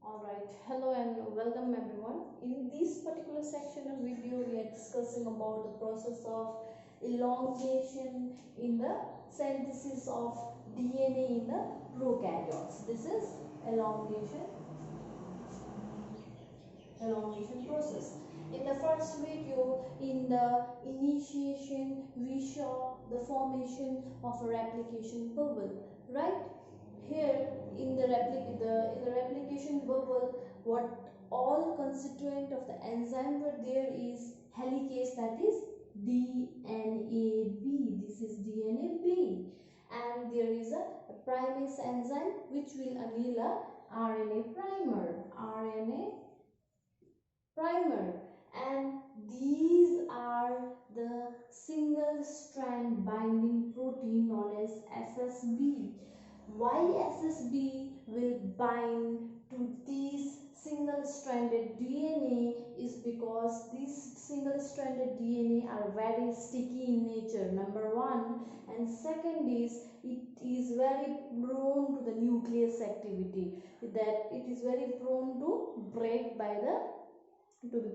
Alright, hello and welcome everyone. In this particular section of video, we are discussing about the process of elongation in the synthesis of DNA in the prokaryotes. This is elongation process. In the first video, in the initiation, we saw the formation of a replication bubble, right? Here in the replication bubble, what all constituent of the enzyme were there is helicase, that is DNA-B. This is DNA-B, and there is a primase enzyme which will anneal a RNA primer, and these are the single strand binding protein known as SSB. Why SSB will bind to these single-stranded DNA is because these single-stranded DNA are very sticky in nature, number one, and second is it is very prone to the nucleus activity, that it is very prone to be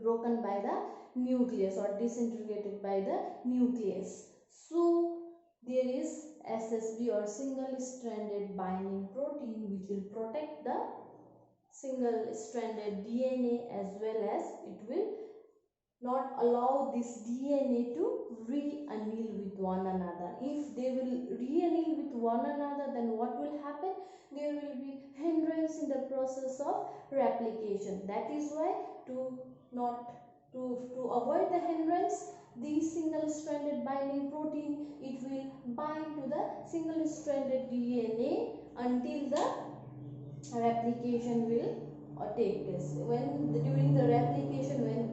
broken by the nucleus or disintegrated by the nucleus. So there is SSB or single stranded binding protein which will protect the single stranded DNA, as well as it will not allow this DNA to re-anneal with one another. If they will re-anneal with one another, then what will happen? There will be hindrance in the process of replication. That is why to avoid the hindrance, the single stranded binding protein, it will bind to the single stranded DNA until the replication will take place. During the replication, when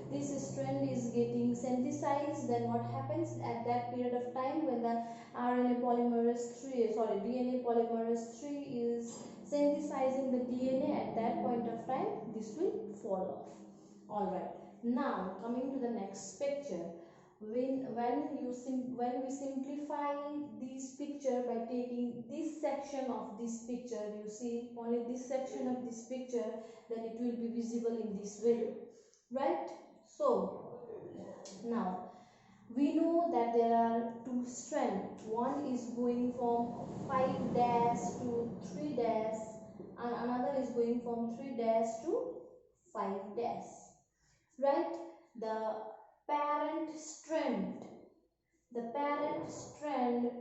this strand is getting synthesized, then what happens at that period of time when the DNA polymerase 3 is synthesizing the DNA, at that point of time this will fall off. Alright, now coming to the next picture. When we simplify this picture by taking this section of this picture, you see only this section of this picture, then it will be visible in this way, right? So now we know that there are two strands. One is going from 5' to 3', and another is going from 3' to 5', right? The parent strand,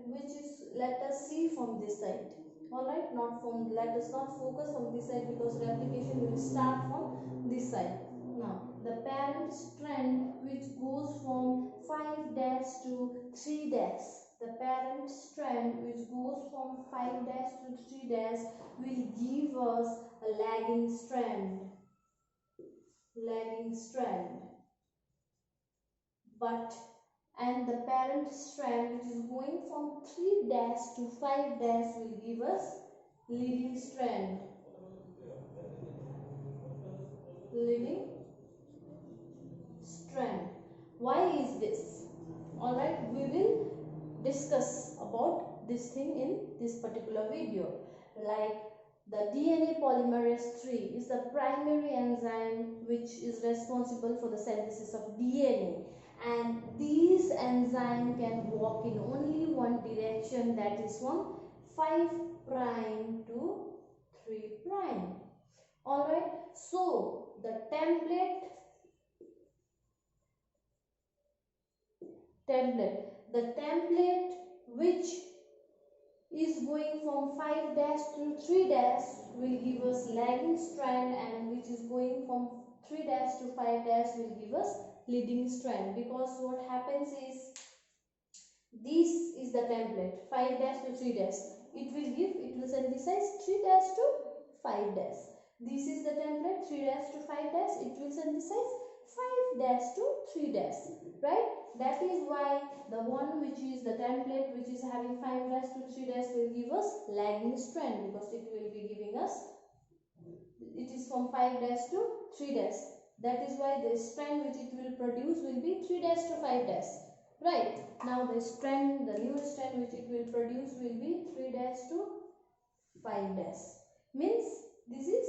which is, let us see from this side, alright, let us not focus on this side because replication will start from this side. Now the parent strand which goes from 5' to 3', the parent strand which goes from 5' to 3' will give us a lagging strand, and the parent strand which is going from 3' to 5' will give us leading strand. Why is this? Alright, we will discuss about this thing in this particular video. Like, the DNA polymerase 3 is the primary enzyme which is responsible for the synthesis of DNA, and these enzyme can walk in only one direction, that is from 5' to 3'. Alright, so the template which is going from 5' to 3' will give us lagging strand, and which is going from 3' to 5' will give us leading strand. Because what happens is, this is the template 5' to 3', it will synthesize 3' to 5'. This is the template 3' to 5', it will synthesize 5' to 3', right? That is why the one which is the template which is having 5' to 3' will give us lagging strand, because it will be giving us, it is from 5' to 3'. That is why the strand which it will produce will be 3' to 5', right? Now the new strand which it will produce will be 3' to 5'. Means this is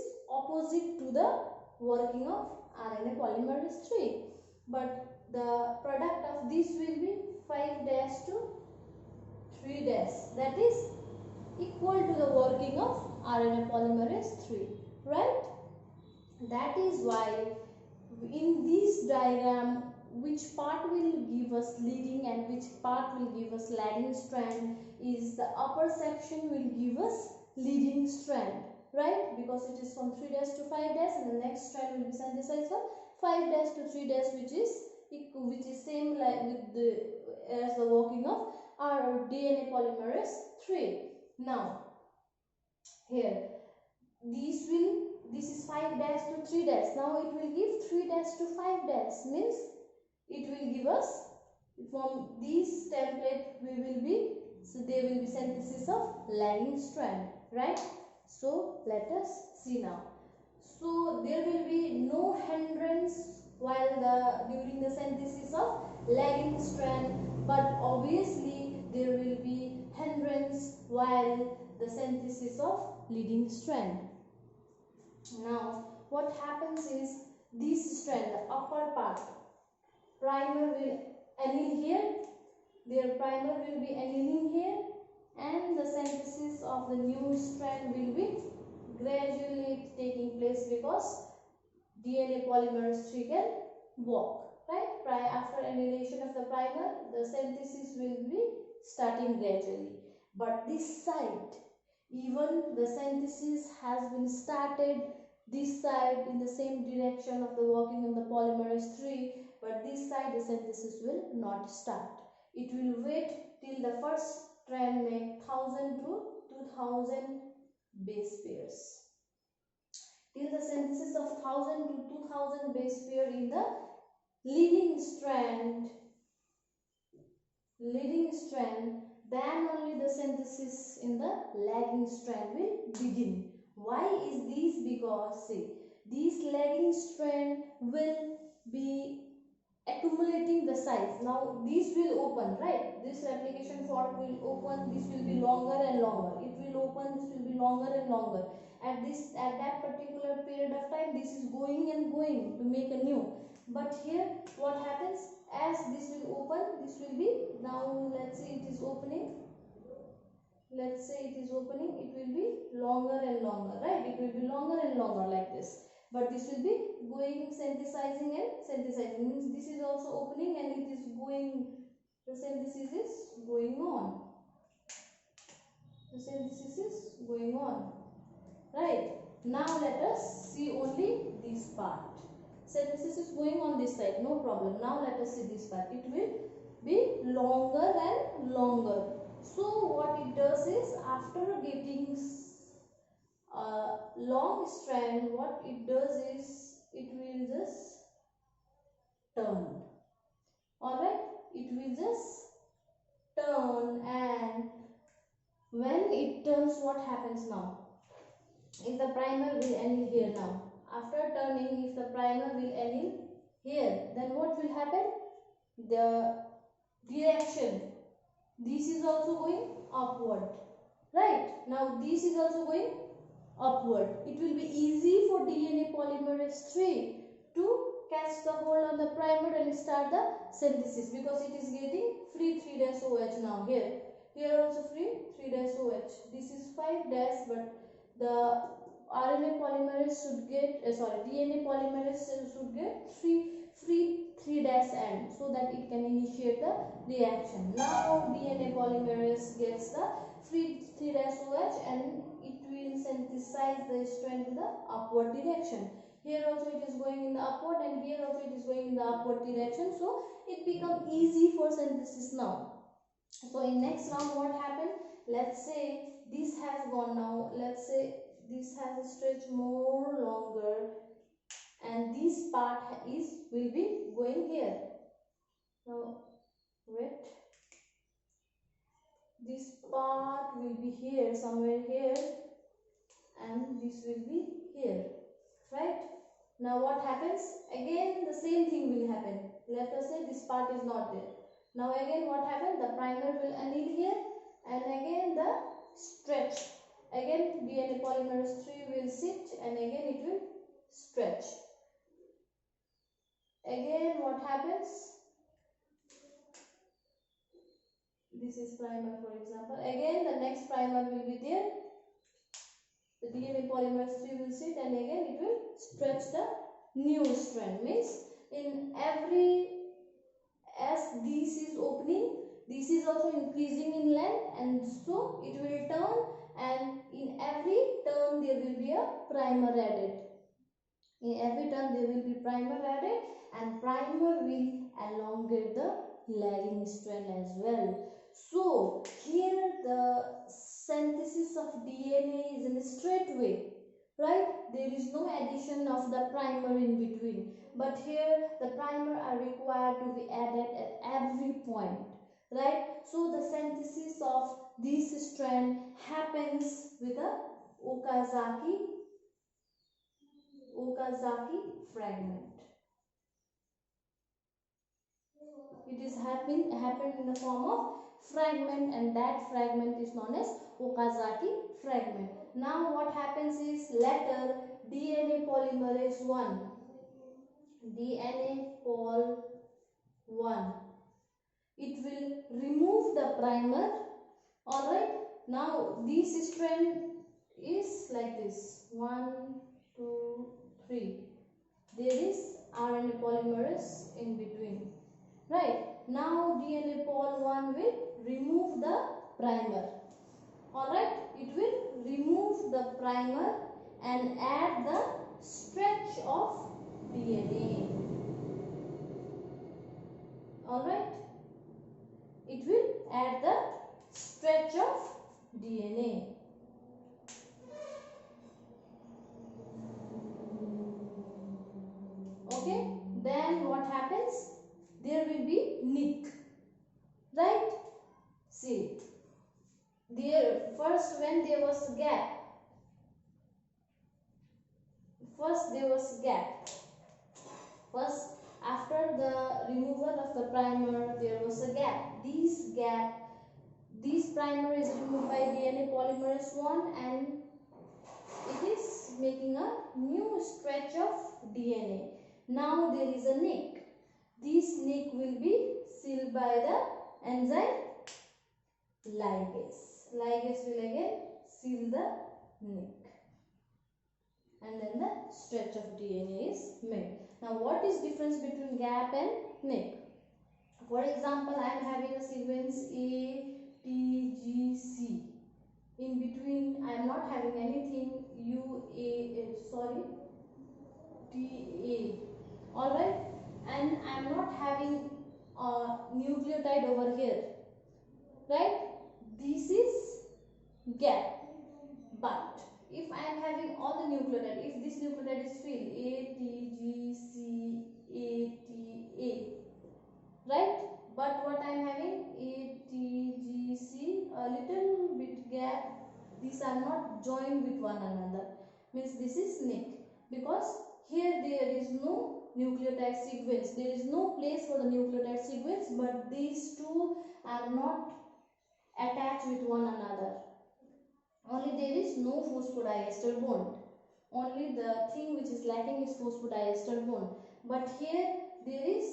opposite to the working of RNA polymerase 3. But the product of this will be 5' to 3', that is equal to the working of RNA polymerase 3, right? That is why in this diagram, which part will give us leading and which part will give us lagging strand is the upper section will give us leading strand, right? Because it is from 3' to 5' and the next strand will be synthesized from 5' to 3' which is same like with the as the working of our DNA polymerase 3. Now here this is 5' to 3'. Now it will give 3' to 5' means it will give us from this template there will be synthesis of lagging strand, right? So let us see now. So there will be no hindrance during the synthesis of lagging strand, but obviously there will be hindrance while the synthesis of leading strand. Now what happens is this strand, the upper part, primer will anneal here, their primer will be annealing here, and the synthesis of the new strand will be gradually taking place because DNA polymerase 3 can walk, right? After annihilation of the primer, the synthesis will be starting gradually. But this side, even the synthesis has been started this side in the same direction of the working of the polymerase 3, but this side the synthesis will not start. It will wait till the first strand make 1000 to 2000 base pairs. Till the synthesis of 1000 to 2000 base pair in the leading strand, then only the synthesis in the lagging strand will begin. Why is this? Because see, this lagging strand will be accumulating the size. Now this will open, right? This replication fork will open, this will be longer and longer. It will open, this will be longer and longer. At that particular period of time, this is going and going to make a new. But here what happens, as this will open, this will be, now let's say it is opening, it will be longer and longer, right? It will be longer and longer like this. But this will be going synthesizing and synthesizing, means this is also opening and it is going, the synthesis is going on. The synthesis is going on, right? Now let us see only this part. Synthesis is going on this side, no problem. Now let us see this part. It will be longer and longer. So what it does is, after getting a long strand, what it does is it will just turn. Alright, it will just turn, and when it turns, what happens now? If the primer will anneal here now, after turning, if the primer will anneal here, then what will happen? The direction, this is also going upward, right? Now this is also going upward. It will be easy for DNA polymerase 3 to catch the hold on the primer and start the synthesis, because it is getting free 3'OH now. Here also free 3'OH. This is 5', but the RNA polymerase should get, DNA polymerase should get free 3' end, so that it can initiate the reaction. Now DNA polymerase gets the free 3'OH and it will synthesize the strand in the upward direction. Here also it is going in the upward, and here also it is going in the upward direction. So it becomes easy for synthesis now. So in next round, what happened? Let's say this has gone now. Let's say this has stretched more longer, and this part will be going here. Now wait. This part will be here, somewhere here, and this will be here, right? Now what happens? Again the same thing will happen. Let us say this part is not there. Now again what happens? The primer will anneal here, and again the stretch Again DNA polymerase 3 will sit and again it will stretch. Again what happens? This is primer for example. Again the next primer will be there. The DNA polymerase 3 will sit and again it will stretch the new strand. Means in every, as this is opening, this is also increasing in length and so it will turn, and in every turn there will be a primer added. In every turn there will be primer added and primer will elongate the lagging strand as well. So here the synthesis of DNA is in a straight way, right? There is no addition of the primer in between, but here the primer are required to be added at every point, right? So the synthesis of this strand happens with a Okazaki fragment. It is happened in the form of fragment, and that fragment is known as Okazaki fragment. Now what happens is later DNA polymerase 1, DNA pol 1, it will remove the primer. Alright, now this strand is like this, 1, 2, 3. There is RNA polymerase in between. Right, now DNA pol 1 will remove the primer. Alright, it will remove the primer and add the stretch of DNA. Alright, it will add the stretch of DNA. Okay, then what happens? There will be nick, right? See, there first when there was gap, first after the removal of the primer there was a gap. This primer is removed by DNA polymerase 1 and it is making a new stretch of DNA. Now there is a nick. This nick will be sealed by the enzyme ligase. Ligase will again seal the nick, and then the stretch of DNA is made. Now what is difference between gap and nick? For example, I am having a sequence A, T, G, C. In between I am not having anything T, A. Alright, and I am not having a nucleotide over here, right? This is gap. But if I am having all the nucleotide, if this nucleotide is filled A, T, G, C, A, T, A, right? But what I am having A, T, G, C, a little bit gap. These are not joined with one another. Means this is nick, because here there is no nucleotide sequence. There is no place for the nucleotide sequence, but these two are not attached with one another. Only there is no phosphodiester bond. Only the thing which is lacking is phosphodiester bond. But here there is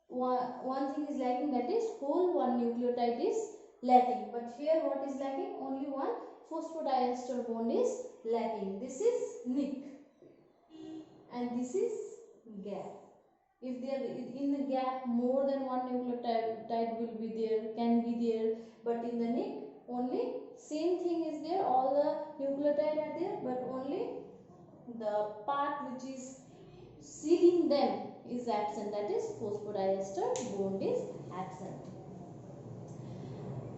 one thing is lacking, that is whole one nucleotide is lacking. But here what is lacking? Only one phosphodiester bond is lacking. This is nick and this is gap. If there in the gap more than one nucleotide will be there, can be there, but in the nick only same thing is there, all the nucleotide are there, but only the part which is sealing them is absent, that is phosphodiester bond is absent.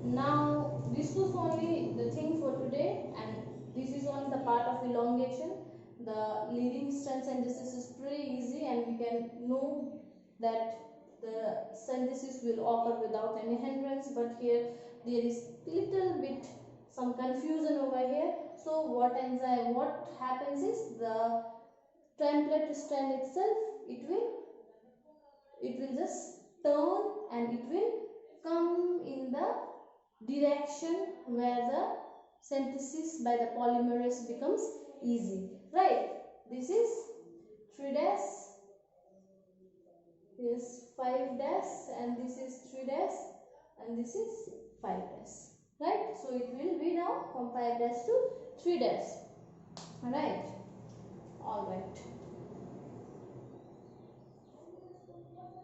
Now this was only the thing for today, and this is only the part of elongation. The leading strand synthesis is pretty easy, and we can know that the synthesis will occur without any hindrance, but here there is little bit some confusion over here. So what happens is the template strand itself, it will just turn and it will come in the direction where the synthesis by the polymerase becomes easy, right? This is 3 dash, this is 5 dash, and this is 3 dash, and this is 5 dash, right? So it will be now from 5 dash to 3 dash, right? All right.